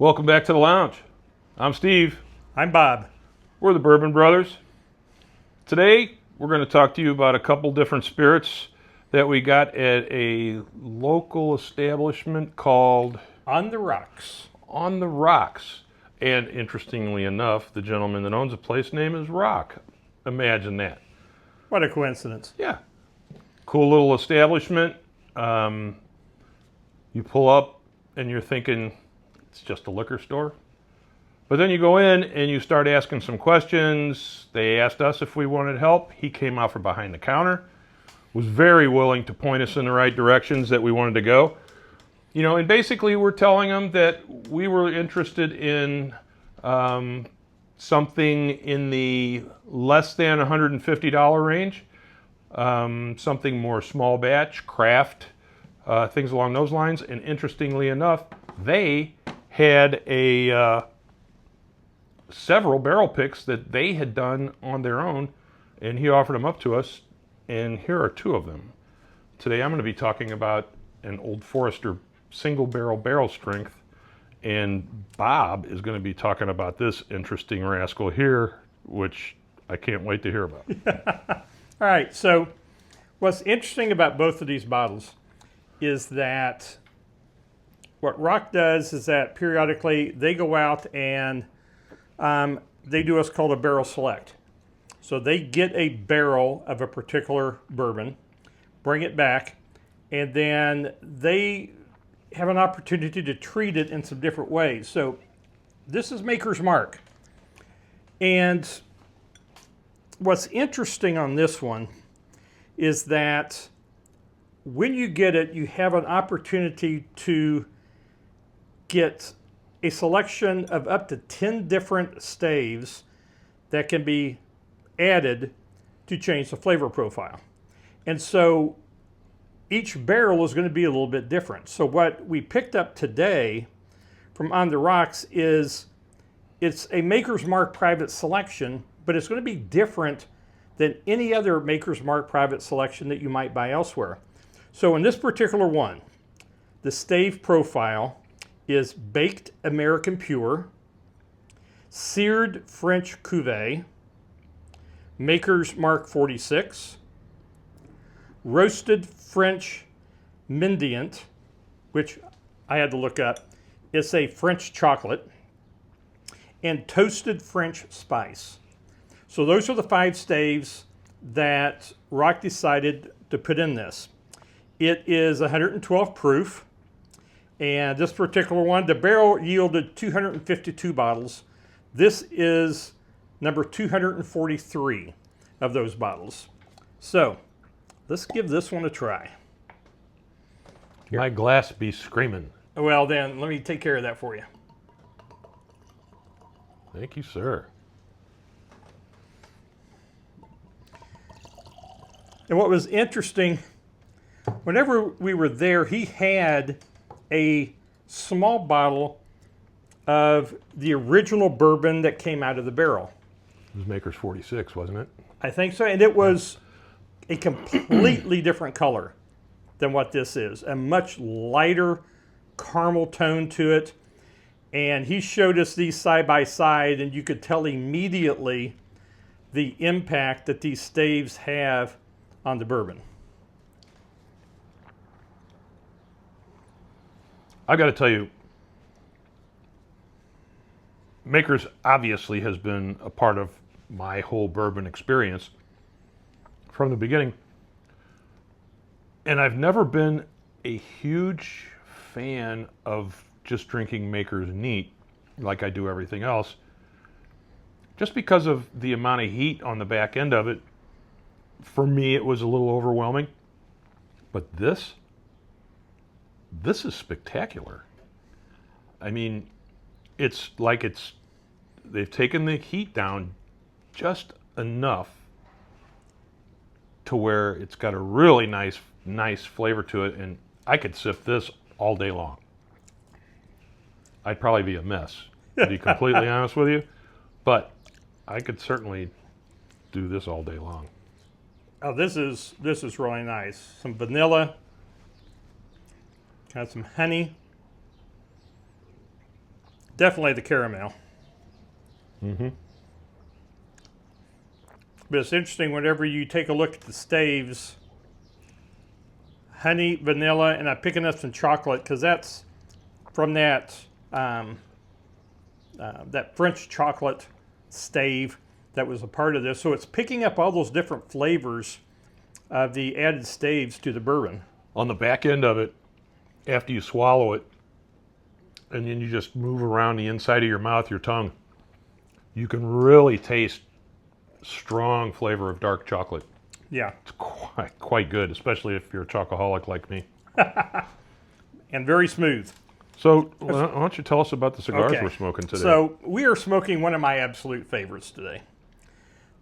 Welcome back to the lounge. I'm Steve. I'm Bob. We're the Bourbon Brothers. Today, we're going to talk to you about a couple different spirits that we got at a local establishment called On the Rocks. On the Rocks. And interestingly enough, the gentleman that owns the place name is Rock. Imagine that. What a coincidence. Yeah. Cool little establishment. You pull up and you're thinking it's just a liquor store. But then you go in and you start asking some questions. They asked us if we wanted help. He came out from behind the counter, was very willing to point us in the right directions that we wanted to go. You know, and basically we're telling him that we were interested in something in the less than $150 range, something more small batch, craft, things along those lines. And interestingly enough, they had several barrel picks that they had done on their own, and he offered them up to us, and here are two of them. Today I'm going to be talking about an Old Forester single barrel strength, and Bob is going to be talking about this interesting rascal here, which I can't wait to hear about. All right, so what's interesting about both of these bottles is that what Rock does is that periodically they go out and they do what's called a barrel select. So they get a barrel of a particular bourbon, bring it back, and then they have an opportunity to treat it in some different ways. So this is Maker's Mark. And what's interesting on this one is that when you get it, you have an opportunity to get a selection of up to 10 different staves that can be added to change the flavor profile. And so each barrel is going to be a little bit different. So what we picked up today from On the Rocks is it's a Maker's Mark private selection, but it's going to be different than any other Maker's Mark private selection that you might buy elsewhere. So in this particular one, the stave profile is Baked American Pure, Seared French Cuvée, Maker's Mark 46, Roasted French Mendiant, which I had to look up. It's a French chocolate, and Toasted French Spice. So those are the 5 staves that Rock decided to put in this. It is 112 proof, and this particular one, the barrel yielded 252 bottles. This is number 243 of those bottles. So let's give this one a try. My glass be screaming. Well, then let me take care of that for you. Thank you, sir. And what was interesting, whenever we were there, he had a small bottle of the original bourbon that came out of the barrel. It was Maker's 46, wasn't it? I think so, and it was a completely different color than what this is. A much lighter caramel tone to it. And he showed us these side by side, and you could tell immediately the impact that these staves have on the bourbon. I got to tell you, Maker's obviously has been a part of my whole bourbon experience from the beginning. And I've never been a huge fan of just drinking Maker's neat like I do everything else, just because of the amount of heat on the back end of it. For me, it was a little overwhelming. But this is spectacular. I mean, it's like they've taken the heat down just enough to where it's got a really nice flavor to it, and I could sip this all day long. I'd probably be a mess, to be completely honest with you, but I could certainly do this all day long. Oh, this is really nice. Some vanilla, got some honey, definitely the caramel. Mm-hmm. But it's interesting whenever you take a look at the staves, honey, vanilla, and I'm picking up some chocolate because that's from that French chocolate stave that was a part of this. So it's picking up all those different flavors of the added staves to the bourbon. On the back end of it, after you swallow it, and then you just move around the inside of your mouth, your tongue, you can really taste strong flavor of dark chocolate. Yeah, It's quite good, especially if you're a chocoholic like me. and very smooth. So why don't you tell us about the cigars Okay. we're smoking today? So we are smoking one of my absolute favorites today.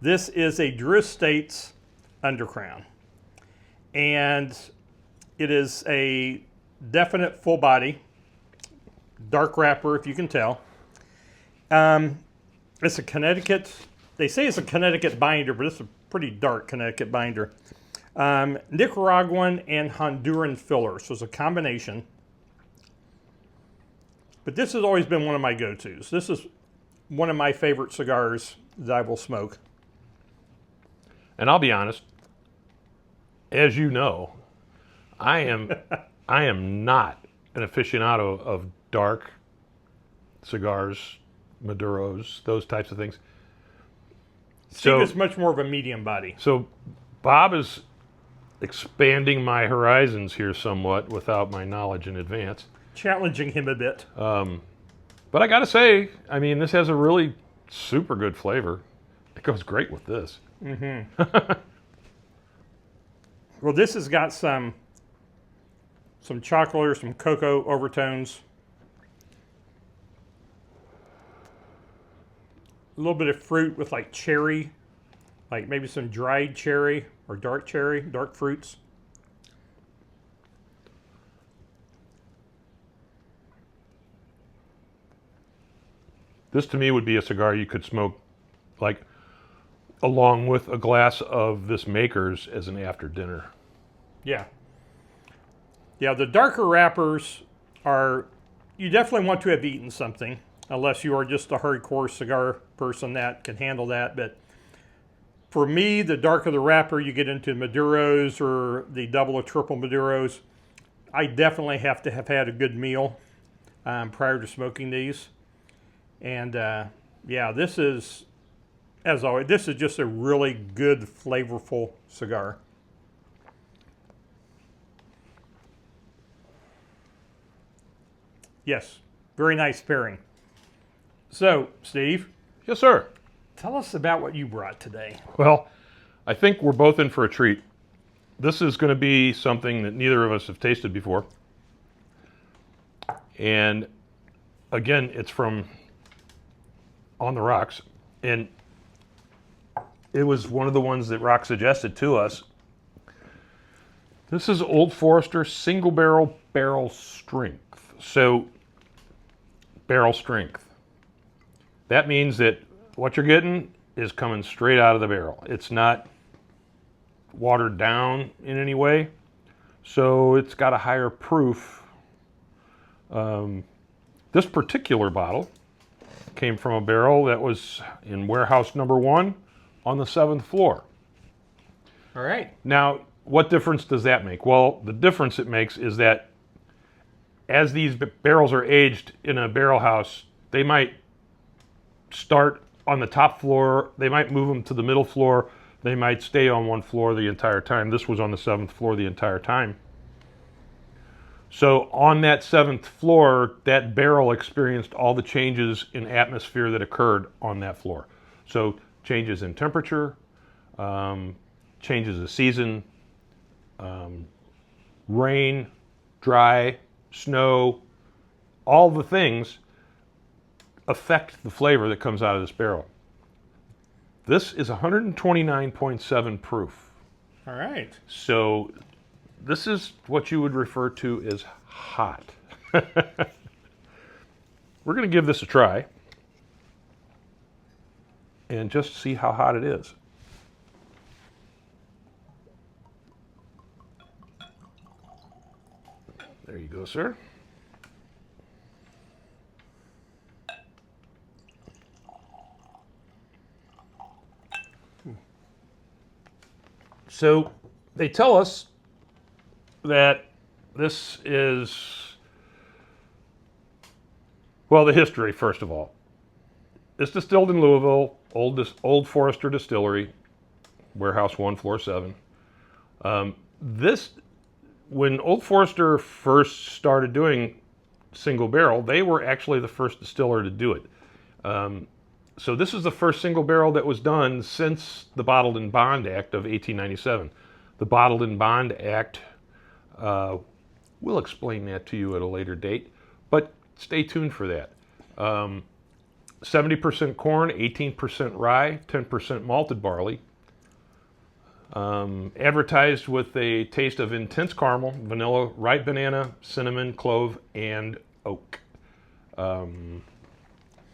This is a Drew Estates Undercrown. And it is a definite full body, dark wrapper if you can tell. It's a Connecticut, they say it's a Connecticut binder, but it's a pretty dark Connecticut binder. Nicaraguan and Honduran filler, so it's a combination. But this has always been one of my go-tos. This is one of my favorite cigars that I will smoke. And I'll be honest, as you know, I am not an aficionado of dark cigars, Maduros, those types of things. Steve is much more of a medium body. So Bob is expanding my horizons here somewhat without my knowledge in advance. Challenging him a bit. But I gotta say, I mean, this has a really super good flavor. It goes great with this. Well, this has got some chocolate or some cocoa overtones. A little bit of fruit with like cherry, like maybe some dried cherry or dark cherry, dark fruits. This to me would be a cigar you could smoke like along with a glass of this Maker's as an after dinner. Yeah. Yeah, the darker wrappers are, you definitely want to have eaten something, unless you are just a hardcore cigar person that can handle that. But for me, the darker the wrapper, you get into Maduros or the double or triple Maduros. I definitely have to have had a good meal prior to smoking these. And yeah, this is, as always, this is just a really good, flavorful cigar. Yes, very nice pairing. So, Steve, Yes, sir. tell us about what you brought today. Well, I think we're both in for a treat. This is going to be something that neither of us have tasted before. And again, it's from On the Rocks. And it was one of the ones that Rock suggested to us. This is Old Forester single barrel strength. So, barrel strength. That means that what you're getting is coming straight out of the barrel. It's not watered down in any way, so it's got a higher proof. This particular bottle came from a barrel that was in warehouse number 1 on the 7th floor. All right. Now, what difference does that make? Well, the difference it makes is that as these barrels are aged in a barrel house, they might start on the top floor, they might move them to the middle floor, they might stay on one floor the entire time. This was on the 7th floor the entire time. So on that 7th floor, that barrel experienced all the changes in atmosphere that occurred on that floor. So changes in temperature, changes of season, rain, dry, snow, all the things affect the flavor that comes out of this barrel. This is 129.7 proof. All right. So this is what you would refer to as hot. We're going to give this a try and just see how hot it is. There you go, sir. So they tell us that this is, well, the history, first of all. It's distilled in Louisville, Old Forester Distillery, Warehouse 1, Floor 7. When Old Forester first started doing single barrel, they were actually the first distiller to do it. So this is the first single barrel that was done since the Bottled and Bond Act of 1897. The Bottled and Bond Act, we'll explain that to you at a later date, but stay tuned for that. 70% corn, 18% rye, 10% malted barley. Advertised with a taste of intense caramel, vanilla, ripe banana, cinnamon, clove, and oak.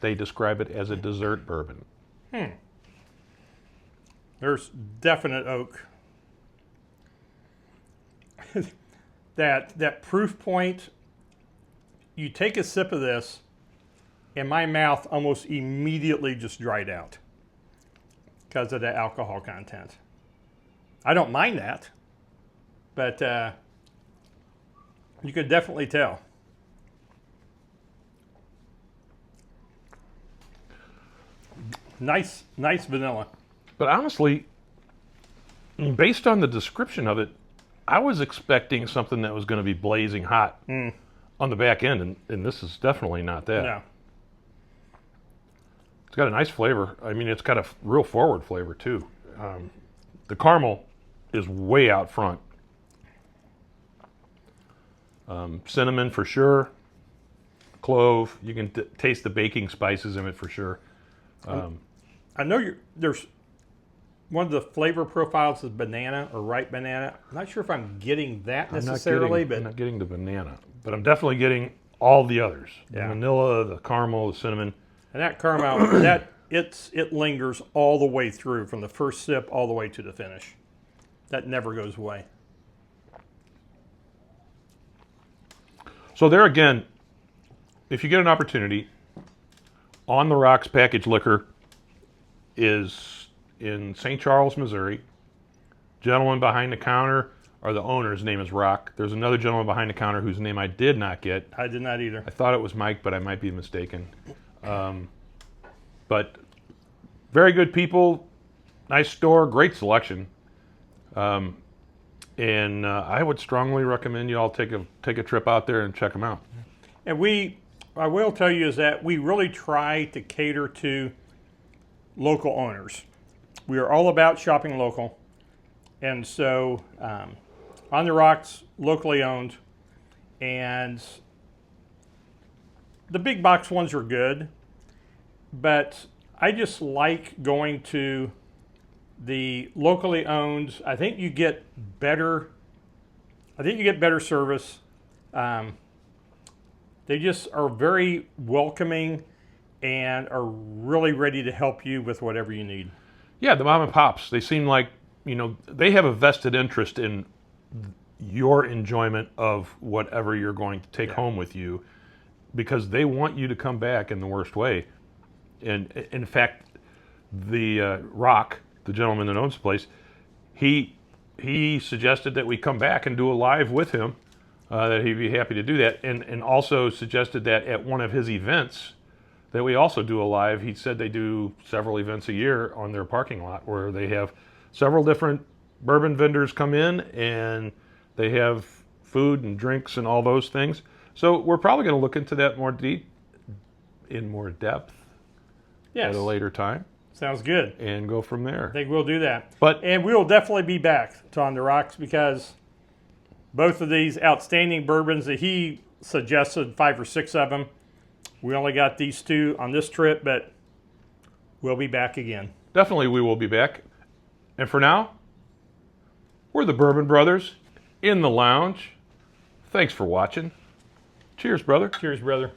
They describe it as a dessert bourbon. There's definite oak. that proof point, you take a sip of this, and my mouth almost immediately just dried out because of the alcohol content. I don't mind that, but you could definitely tell. Nice vanilla. But honestly, based on the description of it, I was expecting something that was going to be blazing hot on the back end, and this is definitely not that. No. It's got a nice flavor. I mean, it's got a real forward flavor, too. The caramel is way out front. Cinnamon for sure. Clove. You can taste the baking spices in it for sure. I know there's one of the flavor profiles is banana or ripe banana. I'm not sure if I'm getting that necessarily, I'm not getting the banana, but I'm definitely getting all the others. The Yeah. vanilla, the caramel, the cinnamon. and that caramel it lingers all the way through from the first sip all the way to the finish. That never goes away. So there again, if you get an opportunity, On the Rocks Packaged Liquor is in St. Charles, Missouri. Gentleman behind the counter, or the owner's name is Rock. There's another gentleman behind the counter whose name I did not get. I did not either. I thought it was Mike, but I might be mistaken. But very good people, nice store, great selection. And I would strongly recommend you all take a trip out there and check them out. And I will tell you is that we really try to cater to local owners. We are all about shopping local. And so On the Rocks, locally owned. And the big box ones are good. But I just like going to the locally owned. I think you get better service. They just are very welcoming and are really ready to help you with whatever you need. Yeah, the mom and pops, they seem like, they have a vested interest in your enjoyment of whatever you're going to take home with you, because they want you to come back in the worst way. And in fact, the Rock, the gentleman that owns the place, he suggested that we come back and do a live with him, that he'd be happy to do that, and also suggested that at one of his events that we also do a live. He said they do several events a year on their parking lot where they have several different bourbon vendors come in and they have food and drinks and all those things. So we're probably going to look into that in more depth Yes. at a later time Sounds good. and go from there. I think we'll do that. But And we will definitely be back to On the Rocks because both of these outstanding bourbons that he suggested, 5 or 6 of them, we only got these 2 on this trip, but we'll be back again. definitely we will be back. And for now, we're the Bourbon Brothers in the lounge. Thanks for watching. Cheers, brother. Cheers, brother.